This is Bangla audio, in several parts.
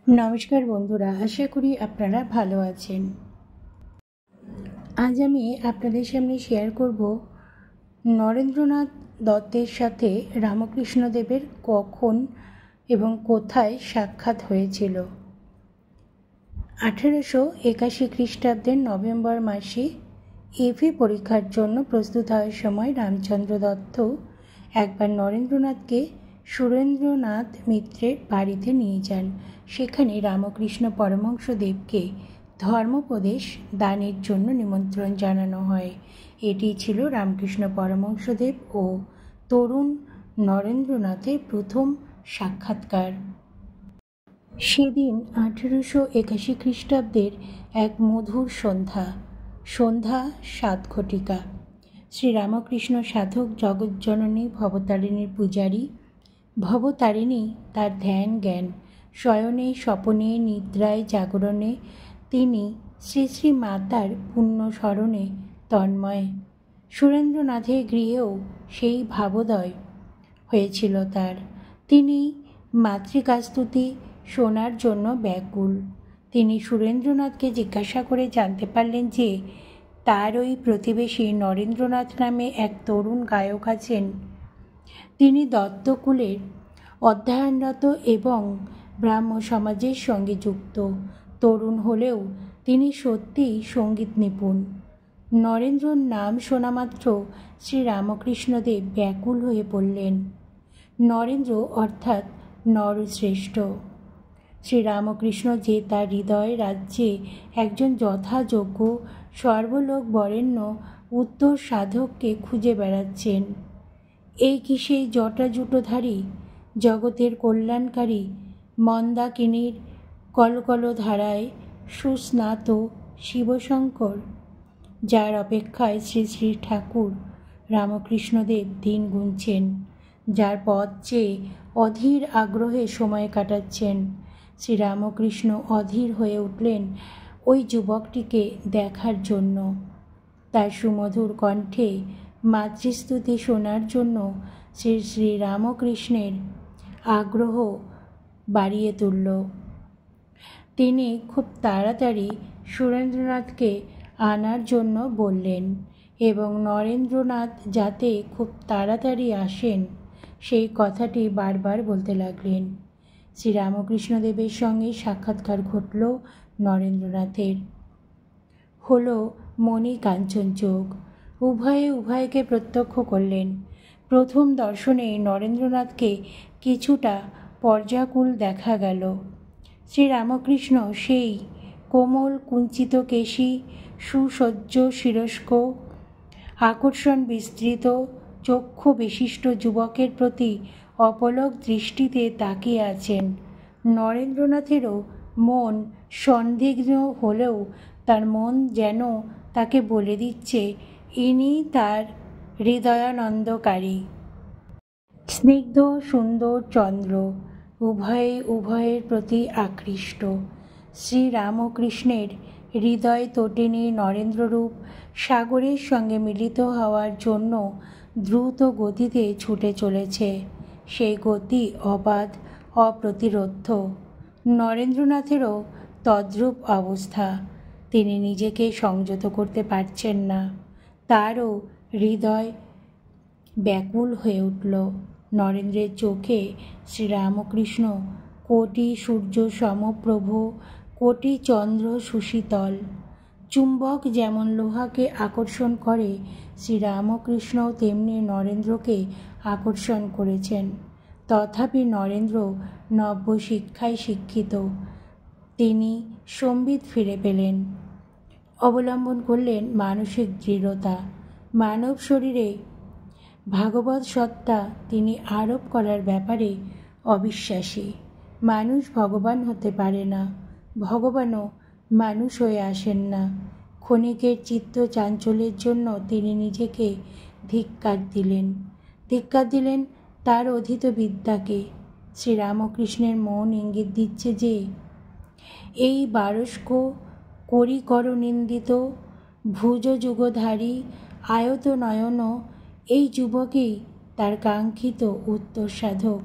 নমস্কার বন্ধুরা, আশা করি আপনারা ভালো আছেন। আজ আমি আপনাদের সামনে শেয়ার করব নরেন্দ্রনাথ দত্তের সাথে রামকৃষ্ণদেবের কখন এবং কোথায় সাক্ষাৎ হয়েছিল। 1881 খ্রিস্টাব্দের নভেম্বর মাসে এফএ পরীক্ষার জন্য প্রস্তুত হওয়ার সময় রামচন্দ্র দত্ত একবার নরেন্দ্রনাথকে সুরেন্দ্রনাথ মিত্রের বাড়িতে নিয়ে যান। সেখানে রামকৃষ্ণ পরমহংসদেবকে ধর্মোপদেশ দানের জন্য নিমন্ত্রণ জানানো হয়। এটি ছিল রামকৃষ্ণ পরমহংসদেব ও তরুণ নরেন্দ্রনাথের প্রথম সাক্ষাৎকার। সেদিন 1881 খ্রিস্টাব্দের এক মধুর সন্ধ্যা 7 ঘটিকা। শ্রীরামকৃষ্ণ সাধক জগজ্জননী ভবতারিণীর পূজারী। ভবতারিণী তার ধ্যান জ্ঞান, শয়নে স্বপনে নিদ্রায় জাগরণে তিনি শ্রী শ্রী মাতার পুণ্য স্মরণে তন্ময়। সুরেন্দ্রনাথের গৃহেও সেই ভাবোদয় হয়েছিল তার। তিনি মাতৃকাস্তুতি শোনার জন্য ব্যাকুল। তিনি সুরেন্দ্রনাথকে জিজ্ঞাসা করে জানতে পারলেন যে তার ওই প্রতিবেশী নরেন্দ্রনাথ নামে এক তরুণ গায়ক আছেন। তিনি দত্তকুলের অধ্যয়নরত এবং ব্রাহ্ম সমাজের সঙ্গে যুক্ত। তরুণ হলেও তিনি সত্যিই সঙ্গীত নিপুণ। নরেন্দ্রর নাম শোনামাত্র শ্রীরামকৃষ্ণদেব ব্যাকুল হয়ে পড়লেন। নরেন্দ্র অর্থাৎ নরশ্রেষ্ঠ। শ্রীরামকৃষ্ণ যে তার হৃদয় রাজ্যে একজন যথাযোগ্য সর্বলোক বরেণ্য উত্তর সাধককে খুঁজে বেড়াচ্ছেন। এই কি সেই জটাজুটোধারী জগতের কল্যাণকারী মন্দাকিনীর কলকলধারায় সুস্নাত শিবশঙ্কর, যার অপেক্ষায় শ্রী শ্রী ঠাকুর রামকৃষ্ণদেব দিন গুনছেন, যার পথ চেয়ে অধীর আগ্রহে সময় কাটাচ্ছেন। শ্রীরামকৃষ্ণ অধীর হয়ে উঠলেন ওই যুবকটিকে দেখার জন্য। তার সুমধুর কণ্ঠে মাতৃস্তুতি শোনার জন্য শ্রী শ্রী রামকৃষ্ণের আগ্রহ বাড়িয়ে তুলল। তিনি খুব তাড়াতাড়ি সুরেন্দ্রনাথকে আনার জন্য বললেন এবং নরেন্দ্রনাথ যাতে খুব তাড়াতাড়ি আসেন সেই কথাটি বারবার বলতে লাগলেন। শ্রীরামকৃষ্ণদেবের সঙ্গে সাক্ষাৎকার ঘটল নরেন্দ্রনাথের। হল মণি কাঞ্চন যোগ। উভয়ে উভয়কে প্রত্যক্ষ করলেন। প্রথম দর্শনে নরেন্দ্রনাথকে কিছুটা পর্যাকুল দেখা গেল। শ্রীরামকৃষ্ণ সেই কোমল কুঞ্চিত কেশী, সুসজ্জ শিরস্ক, আকর্ষণ বিস্তৃত চক্ষু বিশিষ্ট যুবকের প্রতি অপলক দৃষ্টিতে তাকিয়ে আছেন। নরেন্দ্রনাথেরও মন সন্দিগ্ধ হলেও তার মন যেন তাকে বলে দিচ্ছে ইনি তার হৃদয়ানন্দকারী। স্নিগ্ধ সুন্দর চন্দ্র উভয়ে উভয়ের প্রতি আকৃষ্ট। শ্রীরামকৃষ্ণের হৃদয় তটিনী নরেন্দ্ররূপ সাগরের সঙ্গে মিলিত হওয়ার জন্য দ্রুত গতিতে ছুটে চলেছে। সেই গতি অবাধ, অপ্রতিরোধ্য। নরেন্দ্রনাথেরও তদ্রূপ অবস্থা। তিনি নিজেকে সংযত করতে পারছেন না। তারও হৃদয় ব্যাকুল হয়ে উঠল। নরেন্দ্রের চোখে শ্রীরামকৃষ্ণ কোটি সূর্য সমপ্রভ, কোটি চন্দ্র সুশীতল। চুম্বক যেমন লোহাকে আকর্ষণ করে, শ্রীরামকৃষ্ণও তেমনি নরেন্দ্রকে আকর্ষণ করেছেন। তথাপি নরেন্দ্র নব্য শিক্ষায় শিক্ষিত। তিনি সম্বিত ফিরে পেলেন, অবলম্বন করলেন মানসিক দৃঢ়তা। মানব শরীরে ভাগবত সত্তা তিনি আরোপ করার ব্যাপারে অবিশ্বাসী। মানুষ ভগবান হতে পারে না, ভগবানও মানুষ হয়ে আসেন না। ক্ষণিকের চিত্ত চাঞ্চল্যের জন্য তিনি নিজেকে ধিক্কার দিলেন তার অধীত বিদ্যাকে। শ্রীরামকৃষ্ণের মন ইঙ্গিত দিচ্ছে যে এই বারস্ক করিকর নিন্দিত ভুজ যুগধারী আয়ত নয়ন এই যুবকেই তার কাঙ্ক্ষিত উত্তর সাধক।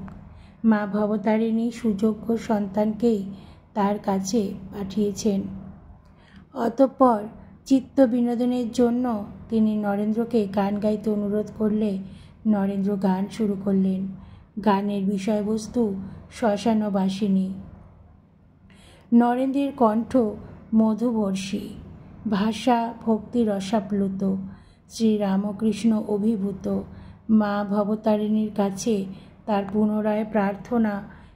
মা ভবতারিণী সুযোগ্য সন্তানকেই তার কাছে পাঠিয়েছেন। অতঃপর চিত্ত বিনোদনের জন্য তিনি নরেন্দ্রকে গান গাইতে অনুরোধ করলে নরেন্দ্র গান শুরু করলেন। গানের বিষয়বস্তু শ্মশানবাসিনী। নরেন্দ্রের কণ্ঠ মধুবর্ষী, ভাষা ভক্তি রসাপ্লুত, শ্রীরামকৃষ্ণ অভিভূত। মা ভবতারিণীর কাছে তার পুনরায় প্রার্থনা,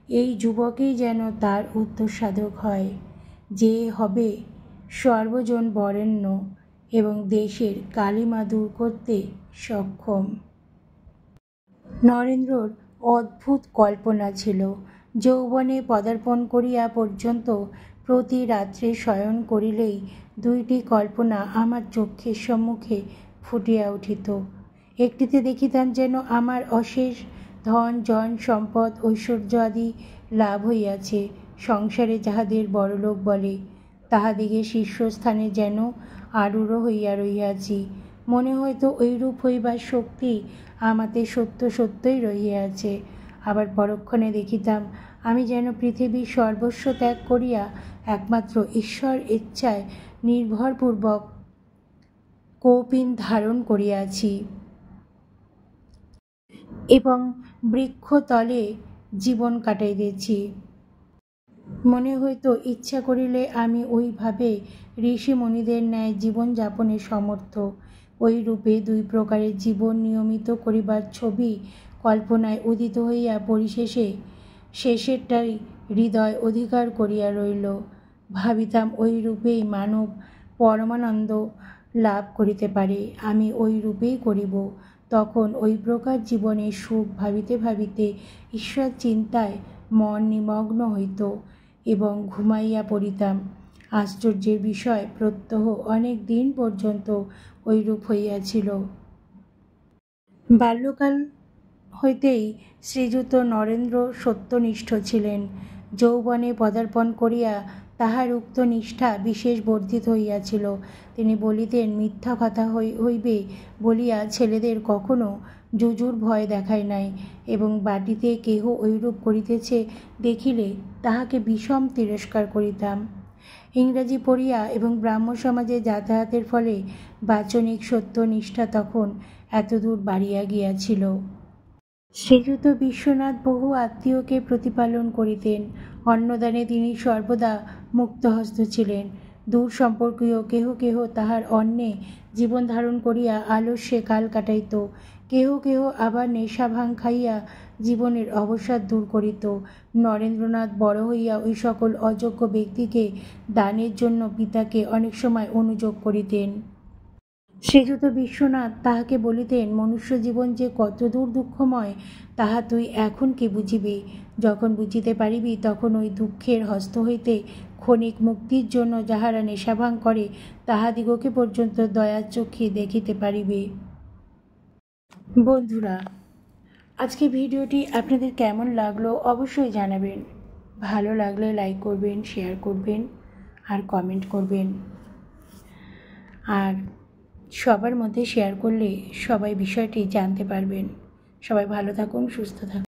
এই যুবকেই যেন তার উত্তরসাধক হয়, যে হবে সর্বজন বরেণ্য এবং দেশের কালিমা দূর করতে সক্ষম। নরেন্দ্রর অদ্ভুত কল্পনা ছিল। যৌবনে পদার্পণ করিয়া পর্যন্ত প্রতি রাত্রে শয়ন করিলেই দুইটি কল্পনা আমার চক্ষের সম্মুখে ফুটিয়া উঠিত। একটিতে দেখিতাম যেন আমার অশেষ ধন জন সম্পদ ঐশ্বর্য আদি লাভ হইয়াছে, সংসারে যাহাদের বড়লোক বলে, তাহাদিগের শীর্ষস্থানে যেন আরূঢ় হইয়া রহিয়াছি। মনে হয়তো ঐরূপ হইবার শক্তি আমাতে সত্য সত্যই রহিয়াছে। আবার পরক্ষণে দেখিতাম আমি যেন পৃথিবীর সর্বস্ব ত্যাগ করিয়া একমাত্র ঈশ্বর ইচ্ছায় নির্ভরপূর্বক কৌপীন ধারণ করিয়াছি এবং বৃক্ষতলে জীবন কাটাইতেছি। মনে হইতো ইচ্ছা করিলে আমি ওইভাবে ঋষিমুনিদের ন্যায় জীবনযাপনে সমর্থ। ওই রূপে দুই প্রকারের জীবন নিয়মিত করিবার ছবি কল্পনায় উদিত হইয়া পরিশেষে শেষেরটাই হৃদয় অধিকার করিয়া রইল। ভাবিতাম ওই রূপেই মানব পরমানন্দ লাভ করিতে পারে, আমি ওই রূপেই করিব। তখন ওই প্রকার জীবনের সুখ ভাবিতে ভাবিতে ঈশ্বর চিন্তায় মন নিমগ্ন হইত এবং ঘুমাইয়া পড়িতাম। আশ্চর্যের বিষয়, প্রত্যহ অনেক দিন পর্যন্ত ঐরূপ হইয়াছিল। বাল্যকাল হইতেই শ্রীযুত নরেন্দ্র সত্যনিষ্ঠ ছিলেন। যৌবনে পদার্পণ করিয়া তাহার উক্ত নিষ্ঠা বিশেষ বর্ধিত হইয়াছিল। তিনি বলিতেন, মিথ্যা কথা হইবে বলিয়া ছেলেদের কখনো জুজুর ভয় দেখায় নাই এবং বাটিতে কেহ ঐরূপ করিতেছে দেখিলে তাহাকে বিষম তিরস্কার করিতাম। ইংরাজি পড়িয়া এবং ব্রাহ্ম সমাজে যাতায়াতের ফলে বাচনিক সত্যনিষ্ঠা তখন এতদূর বাড়িয়া গিয়াছিল। শ্রীযুত বিশ্বনাথ বহু আত্মীয়কে প্রতিপালন করিতেন। অন্নদানে তিনি সর্বদা মুক্তহস্ত ছিলেন। দূর সম্পর্কীয় কেহ কেহ তাহার অন্নে জীবন ধারণ করিয়া আলস্যে কাল কাটাইত, কেহ কেহ আবার নেশা ভাং খাইয়া জীবনের অবসাদ দূর করিত। নরেন্দ্রনাথ বড় হইয়া ওই সকল অযোগ্য ব্যক্তিকে দানের জন্য পিতাকে অনেক সময় অনুযোগ করিতেন। শ্রীযুত বিশ্বনাথ তাহাকে বলিতেন, মনুষ্য জীবন যে কতদূর দুঃখময় তাহা তুই এখন কি বুঝিবি? যখন বুঝিতে পারিবি তখন ওই দুঃখের হস্ত হইতে ক্ষণিক মুক্তির জন্য যাহারা নেশাভাং করে তাহাদিগকে পর্যন্ত দয়ার চক্ষে দেখিতে পারিবে। বন্ধুরা, আজকে ভিডিওটি আপনাদের কেমন লাগলো অবশ্যই জানাবেন। ভালো লাগলে লাইক করবেন, শেয়ার করবেন আর কমেন্ট করবেন। আর সবার মধ্যে শেয়ার করলে সবাই বিষয়টি জানতে পারবেন। সবাই ভালো থাকুন, সুস্থ থাকুন।